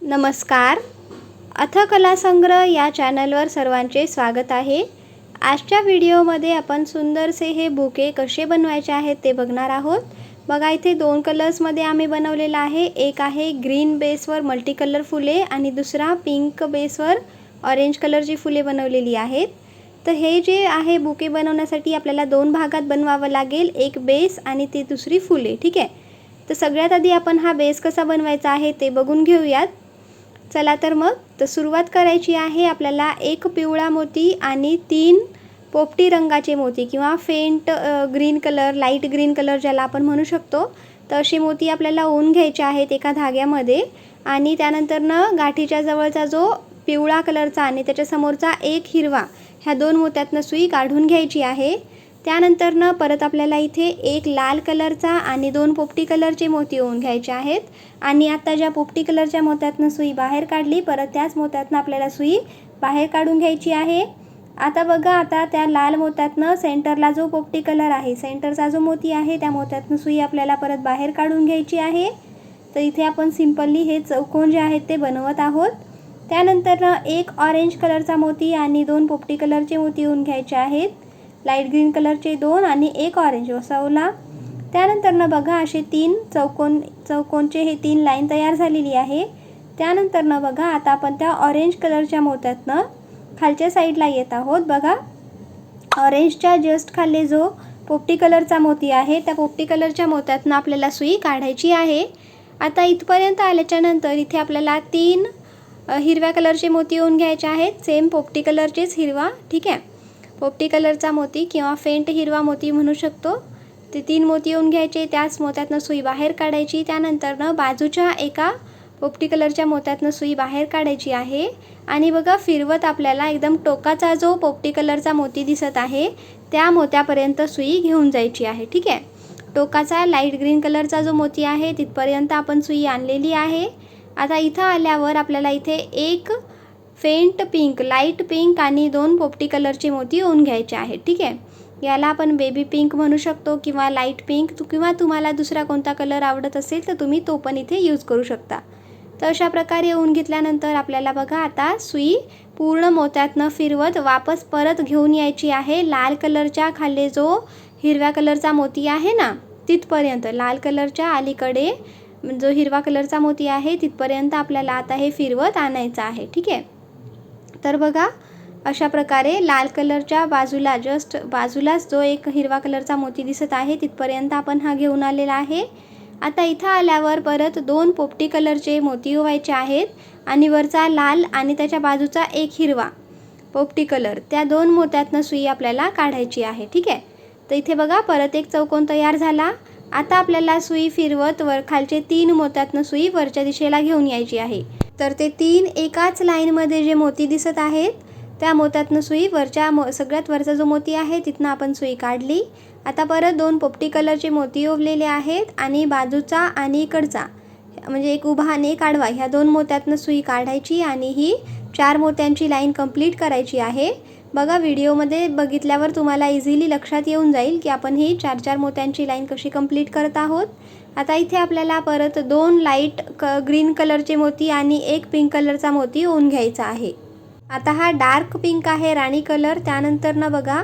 नमस्कार. अथ कला संग्रह या चॅनलवर सर्वांचे स्वागत आहे. आजच्या व्हिडिओमध्ये आपण सुंदरसे हे बुके कसे बनवायचे आहेत ते बघणार आहोत. बघा, इथे दोन कलर्समध्ये आम्ही बनवलेला आहे. एक आहे ग्रीन बेसवर मल्टी कलर फुले आणि दुसरा पिंक बेसवर ऑरेंज कलरची फुले बनवलेली आहेत. तर हे जे आहे बुके बनवण्यासाठी आपल्याला दोन भागात बनवावं लागेल, एक बेस आणि ती दुसरी फुले. ठीक आहे. तर सगळ्यात आधी आपण हा बेस कसा बनवायचा आहे ते बघून घेऊयात. चला तर मग सुरुवात करायची आहे. आपल्याला एक पिवळा मोती आणि 3 पोपटी रंगाचे मोती किंवा faint green colour, light green colour ज्याला आपण म्हणू शकतो, तर असे मोती आपल्याला ओवून घ्यायचे आहेत एका धाग्यामध्ये. आणि त्यानंतरनं गाठीच्या जवळचा जो पिवळा कलरचा आणि त्याच्यासमोरचा एक हिरवा, ह्या दोन मोत्यातनं सुई काढून घ्यायची आहे. त्यानंतरनं परत आपल्याला इथे एक लाल कलरचा आणि 2 पोपटी कलरचे मोती ओवून घ्यायचे आहेत. आणि आता ज्या पोपटी कलरच्या मोत्यातनं सुई बाहेर काढली, परत त्याच मोत्यातनं आपल्याला सुई बाहेर काढून घ्यायची आहे. आता बघा, आता त्या लाल मोत्यातनं सेंटरला जो पोपटी कलर आहे, सेंटरचा जो मोती आहे, त्या मोत्यातनं सुई आपल्याला परत बाहेर काढून घ्यायची आहे. तर इथे आपण सिंपली हे चौकोन जे आहेत ते बनवत आहोत. त्यानंतरनं एक ऑरेंज कलरचा मोती आणि 2 पोपटी कलरचे मोती ओवून घ्यायचे आहेत. लाईट ग्रीन कलरचे 2 आणि एक ऑरेंज वसवला. त्यानंतरनं बघा, असे 3 चौकोनचे हे 3 लाईन तयार झालेली आहे. त्यानंतरनं बघा, आता आपण त्या ऑरेंज कलरच्या मोत्यातनं खालच्या साईडला येत आहोत. बघा, ऑरेंजच्या जस्ट खाली जो पोपटी कलरचा मोती आहे, त्या पोपटी कलरच्या मोत्यातनं आपल्याला सुई काढायची आहे. आता इथपर्यंत आल्याच्यानंतर इथे आपल्याला 3 हिरव्या कलरचे मोती ओवून घ्यायचे आहेत. सेम पोपटी कलरचेच हिरवा. ठीक आहे. पोपटी कलरचा मोती किंवा फेंट हिरवा मोती म्हणू शकतो. ते 3 मोती ओवून घ्यायचे, त्याच मोत्यातनं सुई बाहेर काढायची. त्यानंतरनं बाजूच्या एका पोपटी कलरच्या मोत्यातनं सुई बाहेर काढायची आहे. आणि बघा, फिरवत आपल्याला एकदम टोकाचा जो पोपटी कलरचा मोती दिसत आहे त्या मोत्यापर्यंत सुई घेऊन जायची आहे. ठीक आहे. टोकाचा लाईट ग्रीन कलरचा जो मोती आहे तिथपर्यंत आपण सुई आणलेली आहे. आता इथं आल्यावर आपल्याला इथे एक फेंट पिंक, लाईट पिंक आणि 2 पोपटी कलरचे मोती ओवून घ्यायचे आहेत. ठीक आहे. याला आपण बेबी पिंक म्हणू शकतो किंवा लाईट पिंक, किंवा तुम्हाला दुसरा कोणता कलर आवडत असेल तर तुम्ही तो पण इथे यूज करू शकता. तर अशा प्रकारे ओवून घेतल्यानंतर आपल्याला बघा, आता सुई पूर्ण मोत्यातनं फिरवत वापस परत घेऊन यायची आहे. लाल कलरच्या खाली जो हिरव्या कलरचा मोती आहे ना, तिथपर्यंत, लाल कलरच्या अलीकडे जो हिरवा कलरचा मोती आहे तिथपर्यंत आपल्याला आता हे फिरवत आणायचं आहे. ठीक आहे. तर बघा, अशा प्रकारे लाल कलरच्या बाजूला, जस्ट बाजूलाच जो एक हिरवा कलरचा मोती दिसत आहे तिथपर्यंत आपण हा घेऊन आलेला आहे. आता इथं आल्यावर परत 2 पोपटी कलरचे मोती ओवायचे आहेत आणि वरचा लाल आणि त्याच्या बाजूचा एक हिरवा पोपटी कलर, त्या 2 मोत्यातनं सुई आपल्याला काढायची आहे. ठीक आहे. तर इथे बघा, परत एक चौकोन तयार झाला. आता आपल्याला सुई फिरवत खालचे 3 मोत्यातनं सुई वरच्या दिशेला घेऊन यायची आहे. तर ते 3 एकाच लाईनमध्ये जे मोती दिसत आहेत त्या मोत्यातनं सुई सगळ्यात वरचा जो मोती आहे तिथनं आपण सुई काढली. आता परत 2 पोपटी कलरचे मोती ओवलेले आहेत आणि बाजूचा आणि इकडचा, म्हणजे एक उभा आणि एक आडवा, ह्या 2 मोत्यातनं सुई काढायची आणि ही 4 मोत्यांची लाईन कंप्लीट करायची आहे. बघा, व्हिडिओमध्ये बघितल्यावर तुम्हाला इझिली लक्षात येऊन जाईल की आपण ही 4-4 मोत्यांची लाईन कशी कंप्लीट करत आहोत. आता इथे आपल्याला परत 2 लाईट ग्रीन कलरचे मोती आणि एक पिंक कलरचा मोती ओवून घ्यायचा आहे. आता हा डार्क पिंक आहे, राणी कलर. त्यानंतरनं बघा,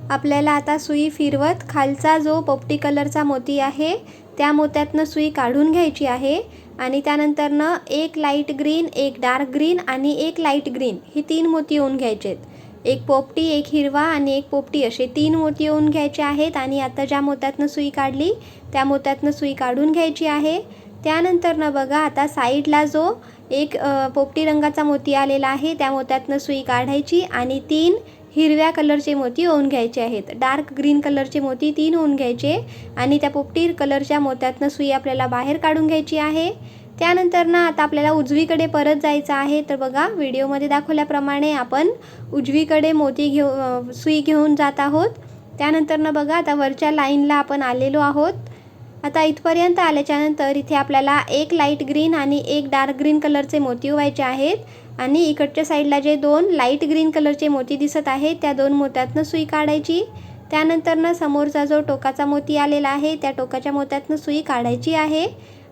आपल्याला आता सुई फिरवत खालचा जो पोपटी कलरचा मोती आहे त्या मोत्यातनं सुई काढून घ्यायची आहे. आणि त्यानंतरनं एक लाईट ग्रीन, एक डार्क ग्रीन आणि एक लाईट ग्रीन, हे 3 मोती ओवून घ्यायचे आहेत. एक पोपटी, एक हिरवा आणि एक पोपटी, असे 3 मोती ओवून घ्यायचे आहेत. आणि आता ज्या मोत्यातनं सुई काढली त्या मोत्यातनं सुई काढून घ्यायची आहे. त्यानंतरनं बघा, आता साईडला जो एक पोपटी रंगाचा मोती आलेला आहे त्या मोत्यातनं सुई काढायची आणि 3 हिरव्या कलरचे मोती ओवून घ्यायचे आहेत. डार्क ग्रीन कलरचे मोती 3 ओवून घ्यायचे आणि त्या पोपटी कलरच्या मोत्यातनं सुई आपल्याला बाहेर काढून घ्यायची आहे. त्यानंतरनं आता आपल्याला उजवीकडे परत जायचं आहे. तर बघा, व्हिडिओमध्ये दाखवल्याप्रमाणे आपण उजवीकडे सुई घेऊन जात आहोत. त्यानंतरनं बघा, आता वरच्या लाईनला आपण आलेलो आहोत. आता इथपर्यंत आल्याच्यानंतर इथे आपल्याला एक लाईट ग्रीन आणि एक डार्क ग्रीन कलरचे मोती ओवायचे आहेत. आणि इकडच्या साईडला जे 2 लाईट ग्रीन कलरचे मोती दिसत आहेत त्या 2 मोत्यातनं सुई काढायची. त्यानंतरनं समोरचा जो टोकाचा मोती आलेला आहे त्या टोकाच्या मोत्यातनं सुई काढायची आहे.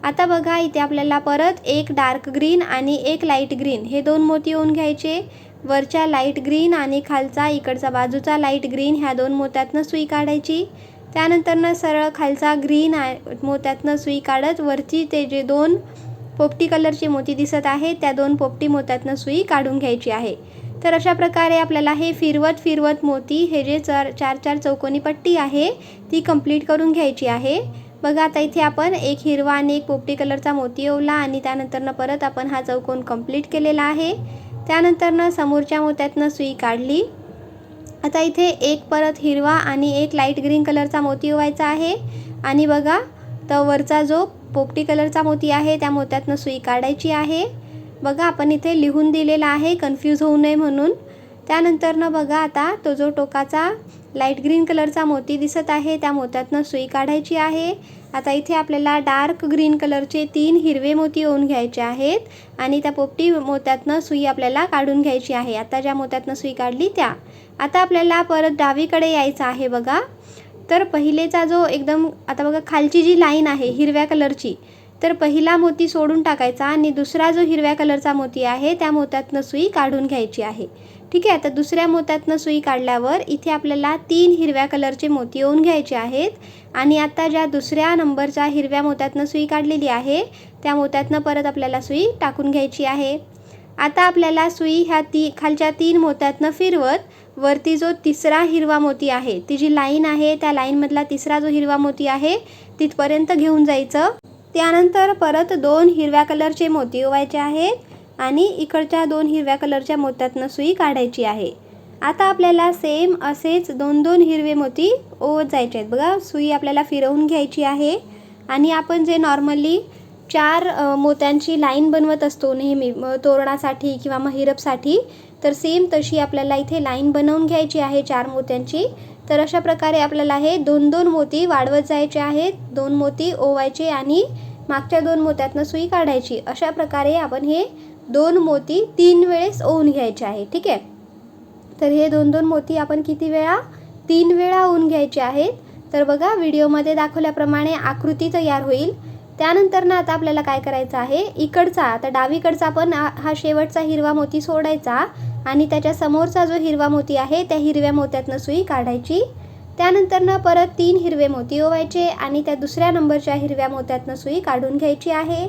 आता बघा इथे आपल्याला परत एक डार्क ग्रीन आणि एक लाईट ग्रीन हे दोन मोती ओवून घ्यायचे. वरच्या लाईट ग्रीन आणि खालचा इकडचा बाजूचा लाईट ग्रीन ह्या दोन मोत्यातनं सुई काढायची. त्यानंतरनं सरळ खालचा ग्रीन मोत्यातनं सुई काढत वरची ते जे दोन पोपटी कलरचे मोती दिसत आहेत त्या दोन पोपटी मोत्यातनं सुई काढून घ्यायची आहे. तर अशा प्रकारे आपल्याला हे फिरवत फिरवत मोती हे जे चार चार चौकोनी पट्टी आहे ती कंप्लीट करून घ्यायची आहे. बघा आता इथे आपण एक हिरवा आणि एक पोपटी कलरचा मोती ओवला आणि त्यानंतरनं परत आपण हा चौकोन कंप्लीट केलेला आहे. त्यानंतरनं समोरच्या मोत्यातनं सुई काढली. आता इथे एक परत हिरवा आणि एक लाईट ग्रीन कलरचा मोती ओवायचा आहे आणि बघा तर वरचा जो पोपटी कलरचा मोती आहे त्या मोत्यातनं सुई काढायची आहे. बघा आपण इथे लिहून दिलेला आहे कन्फ्यूज होऊ नये म्हणून. त्यानंतरनं बघा आता तो जो टोकाचा लाईट ग्रीन कलरचा मोती दिसत आहे त्या मोत्यातनं सुई काढायची आहे. आता इथे आपल्याला डार्क ग्रीन कलरचे 3 हिरवे मोती ओवून घ्यायचे आहेत आणि त्या पोपटी मोत्यातनं सुई आपल्याला काढून घ्यायची आहे. आता ज्या मोत्यातनं सुई काढली त्या. आता आपल्याला परत डावीकडे यायचं आहे बघा. तर पहिलेचा जो एकदम आता बघा खालची जी लाईन आहे हिरव्या कलरची तर पहिला मोती सोडून टाकायचा आणि दुसरा जो हिरव्या कलरचा मोती आहे त्या मोत्यातनं सुई काढून घ्यायची आहे. ठीक आहे. आता दुसऱ्या मोत्यातनं सुई काढल्यावर इथे आपल्याला 3 हिरव्या कलरचे मोती ओवून घ्यायचे आहेत आणि आता ज्या दुसऱ्या नंबरच्या हिरव्या मोत्यातनं सुई काढलेली आहे त्या मोत्यातनं परत आपल्याला सुई टाकून घ्यायची आहे. आता आपल्याला सुई ह्या खालच्या 3 मोत्यातनं फिरवत वरती जो तिसरा हिरवा मोती आहे ती जी लाईन आहे त्या लाईनमधला तिसरा जो हिरवा मोती आहे तिथपर्यंत घेऊन जायचं. त्यानंतर परत 2 हिरव्या कलरचे मोती ओवायचे आहेत आणि इकडच्या 2 हिरव्या कलरच्या मोत्यातनं सुई काढायची आहे. आता आपल्याला सेम असेच 2-2 हिरवे मोती ओवत जायचे आहेत. बघा सुई आपल्याला फिरवून घ्यायची आहे आणि आपण जे नॉर्मली 4 मोत्यांची लाईन बनवत असतो नेहमी तोरणासाठी किंवा महिरपसाठी तर सेम तशी आपल्याला इथे लाईन बनवून घ्यायची आहे 4 मोत्यांची. तर अशा प्रकारे आपल्याला हे 2-2 मोती वाढवत जायचे आहेत. 2 मोती ओवायचे आणि मागच्या 2 मोत्यातनं सुई काढायची. अशा प्रकारे आपण हे 2 मोती 3 वेळेस ओवून घ्यायचे आहे. ठीक आहे. तर हे 2-2 मोती आपण किती वेळा 3 वेळा ओवून घ्यायचे आहेत. तर बघा व्हिडिओमध्ये दाखवल्याप्रमाणे आकृती तयार होईल. त्यानंतर आता आपल्याला काय करायचं आहे इकडचा आता डावीकडचा पण हा शेवटचा हिरवा मोती सोडायचा आणि त्याच्या समोरचा जो हिरवा मोती आहे त्या हिरव्या मोत्यातनं सुई काढायची. त्यानंतर परत 3 हिरवे मोती ओवायचे आणि त्या दुसऱ्या नंबरच्या हिरव्या मोत्यातनं सुई काढून घ्यायची आहे.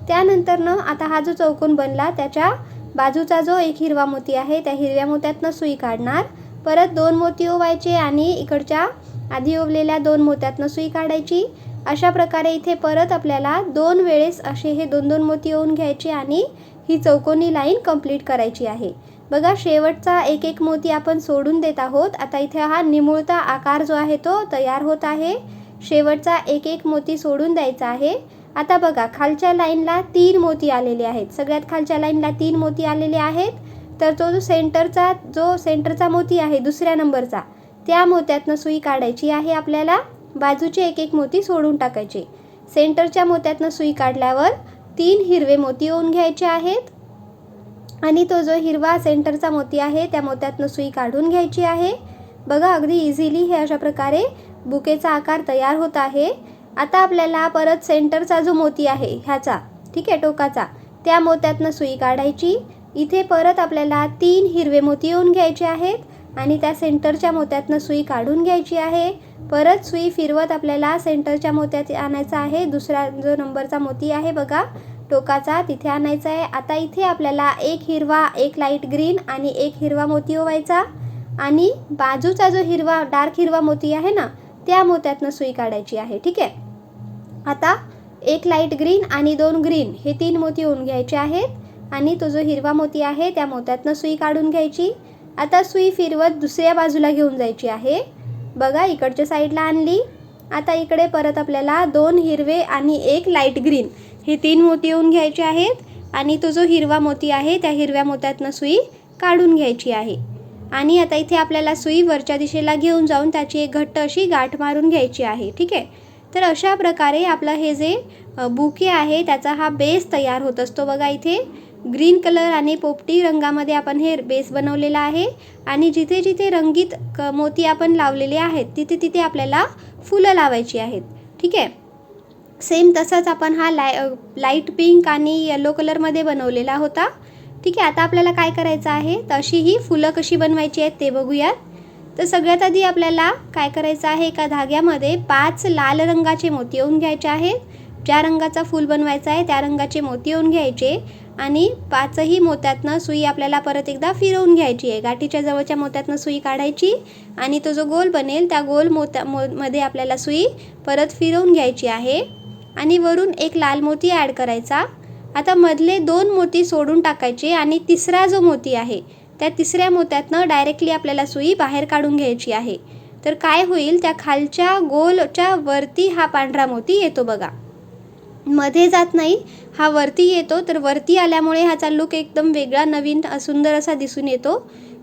त्यानंतर आता हा जो चौकोन बनला त्याच्या बाजूचा जो एक हिरवा मोती आहे त्या हिरव्या मोत्यातनं सुई काढणार. परत 2 मोती ओवायचे आणि इकडच्या आधी ओवलेल्या 2 मोत्यातनं सुई काढायची. अशा प्रकारे इथे परत आपल्याला 2 वेळेस असे हे 2-2 मोती ओवून घ्यायचे आणि ही चौकोनी लाईन कंप्लीट करायची आहे. बघा शेवटचा एक एक मोती आपण सोडून देत आहोत. आता इथे हा निमुळता आकार जो आहे तो तयार होत आहे. शेवटचा एक एक मोती सोडून द्यायचा आहे. आता बघा खालच्या लाईनला 3 मोती आलेले आहेत. सगळ्यात खालच्या लाईनला 3 मोती आलेले आहेत. तर तो जो सेंटरचा मोती आहे दुसऱ्या नंबरचा त्या मोत्यातनं सुई काढायची आहे. आपल्याला बाजूचे एक एक मोती सोडून टाकायचे. सेंटरच्या मोत्यातनं सुई काढल्यावर 3 हिरवे मोती ओवून घ्यायचे आहेत आणि तो जो हिरवा सेंटरचा मोती आहे त्या मोत्यातनं सुई काढून घ्यायची आहे. बघा अगदी इझिली हे अशा प्रकारे बुकेचा आकार तयार होत आहे. आता आपल्याला परत सेंटरचा जो मोती आहे ह्याचा ठीक आहे टोकाचा त्या मोत्यातनं सुई काढायची. इथे परत आपल्याला 3 हिरवे मोती ओवून घ्यायचे आहेत आणि त्या सेंटरच्या मोत्यातनं सुई काढून घ्यायची आहे. परत सुई फिरवत आपल्याला सेंटरच्या मोत्यात आणायचा आहे. दुसरा जो नंबरचा मोती आहे बघा टोकाचा तिथे आणायचा आहे. आता इथे आपल्याला एक हिरवा एक लाईट ग्रीन आणि एक हिरवा मोती ओवायचा आणि बाजूचा जो हिरवा डार्क हिरवा मोती आहे ना त्या मोत्यातनं सुई काढायची आहे. ठीक आहे. आता एक लाईट ग्रीन आणि 2 ग्रीन हे 3 मोती ओवून घ्यायचे आहेत आणि तो जो हिरवा मोती आहे त्या मोत्यातनं सुई काढून घ्यायची. आता सुई फिरवत दुसऱ्या बाजूला घेऊन जायची आहे. बघा इकडच्या साईडला आणली. आता इकडे परत आपल्याला 2 हिरवे आणि 1 लाईट ग्रीन हे 3 मोती ओवून घ्यायचे आहेत आणि तो जो हिरवा मोती आहे त्या हिरव्या मोत्यातनं सुई काढून घ्यायची आहे. आणि आता इथे आपल्याला सुई वरच्या दिशेला घेऊन जाऊन त्याची एक घट्ट अशी गाठ मारून घ्यायची आहे. ठीक आहे. तर अशा प्रकारे आपलं हे जे बुके आहे त्याचा हा बेस तयार होत असतो. बघा इथे ग्रीन कलर आणि पोपटी रंगामध्ये आपण हे बेस बनवलेला आहे आणि जिथे जिथे रंगीत मोती आपण लावलेले आहेत तिथे तिथे आपल्याला फुलं लावायची आहेत. ठीक आहे. सेम तसंच आपण हा लाईट पिंक आणि येलो कलरमध्ये बनवलेला होता. ठीक आहे, आता आपल्याला काय करायचं आहे, तर अशी ही फुलं कशी बनवायची आहेत ते बघूयात. तर सगळ्यात आधी आपल्याला काय करायचं आहे, एका धाग्यामध्ये 5 लाल रंगाचे मोती येऊन घ्यायचे आहेत. ज्या रंगाचा फूल बनवायचा आहे त्या रंगाचे मोती येऊन घ्यायचे आणि 5ही मोत्यातनं सुई आपल्याला परत एकदा फिरवून घ्यायची आहे. गाठीच्या जवळच्या मोत्यातनं सुई काढायची आणि तो जो गोल बनेल त्या गोल मध्ये आपल्याला सुई परत फिरवून घ्यायची आहे आणि वरून एक लाल मोती ॲड करायचा. आता मधले 2 मोती सोडून टाकायचे आणि तिसरा जो मोती आहे त्या तिसऱ्या मोत्यातनं डायरेक्टली आपल्याला सुई बाहेर काढून घ्यायची आहे. तर काय होईल, त्या खालच्या गोलच्या वरती हा पांढरा मोती येतो बघा, मध्ये जात नाही, हा वरती येतो. तर वरती आल्यामुळे ह्याचा लुक एकदम वेगळा नवीन सुंदर असा दिसून येतो.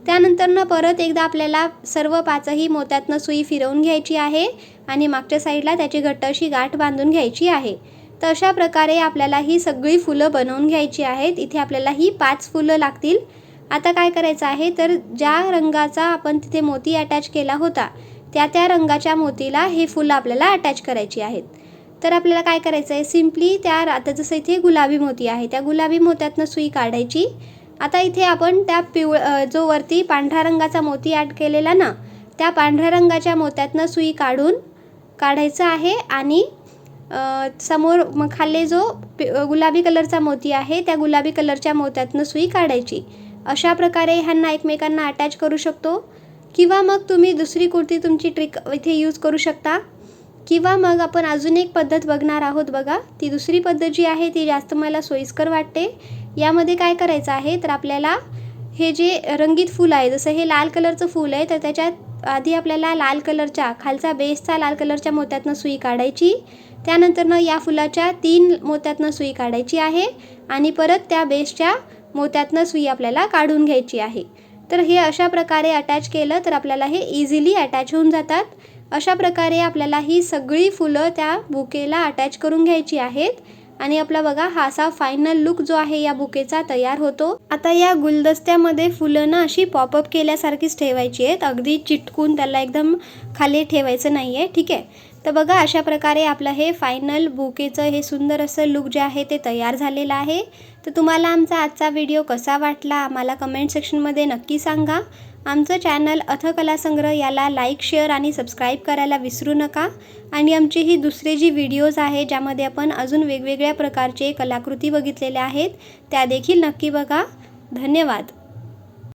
त्यानंतरनं परत एकदा आपल्याला सर्व 5ही मोत्यातनं सुई फिरवून घ्यायची आहे आणि मागच्या साईडला त्याची घट्ट अशी गाठ बांधून घ्यायची आहे. तर अशा प्रकारे आपल्याला ही सगळी फुलं बनवून घ्यायची आहेत. इथे आपल्याला ही 5 फुलं लागतील. आता काय करायचं आहे, तर ज्या रंगाचा आपण तिथे मोती अटॅच केला होता त्या रंगाच्या मोतीला हे फुलं आपल्याला अटॅच करायची आहेत. तर आपल्याला काय करायचं आहे, सिम्पली आता जसं इथे गुलाबी मोती आहे त्या गुलाबी मोत्यातनं सुई काढायची. आता इथे आपण त्या जो वरती पांढऱ्या रंगाचा मोती ॲड केलेला ना, त्या पांढऱ्या रंगाच्या मोत्यातनं सुई काढायचं आहे आणि समोर खाली जो गुलाबी कलरचा मोती आहे त्या गुलाबी कलरच्या मोत्यातनं सुई काढायची. अशा प्रकारे ह्यांना एकमेकांना अटॅच करू शकतो किंवा मग तुम्ही दुसरी कुर्ती तुमची ट्रिक इथे यूज करू शकता. किंवा मग आपण अजून एक पद्धत बघणार आहोत बघा. ती दुसरी पद्धत जी आहे ती जास्त मला सोयीस्कर वाटते. यामध्ये काय करायचं आहे, तर आपल्याला हे जे रंगीत फूल आहे, जसं हे लाल कलरचं फूल आहे, तर त्याच्यात आधी आपल्याला लाल कलरच्या खालचा बेसचा लाल कलरच्या मोत्यातनं सुई काढायची. त्यानंतरनं या फुलाच्या 3 मोत्यातनं सुई काढायची आहे आणि परत त्या बेसच्या मोत्यातनं सुई आपल्याला काढून घ्यायची आहे. तर हे अशा प्रकारे अटॅच केलं तर आपल्याला हे इझिली अटॅच होऊन जातात. अशा प्रकारे आपल्याला ही सगळी फुलं त्या बुकेला अटॅच करून घ्यायची आहेत आणि आपला बघा हा असा फायनल लुक जो आहे या बुकेचा तयार होतो. आता या गुलदस्त्यामध्ये फुलं ना अशी पॉपअप केल्यासारखीच ठेवायची आहेत, अगदी चिटकून त्याला एकदम खाली ठेवायचं नाही आहे. ठीक आहे, तर बघा अशा प्रकारे आपलं हे फायनल बुकेचं हे सुंदर असं लुक जे आहे ते तयार झालेलं आहे. तर तुम्हाला आमचा आजचा व्हिडिओ कसा वाटला आम्हाला कमेंट सेक्शनमध्ये नक्की सांगा. आमचं चॅनल अथकला संग्रह याला लाईक, शेअर आणि सबस्क्राईब करायला विसरू नका. आणि आमची ही दुसरी जी व्हिडिओज आहे ज्यामध्ये आपण अजून वेगवेगळ्या प्रकारचे कलाकृती बघितलेल्या आहेत त्या देखील नक्की बघा. धन्यवाद.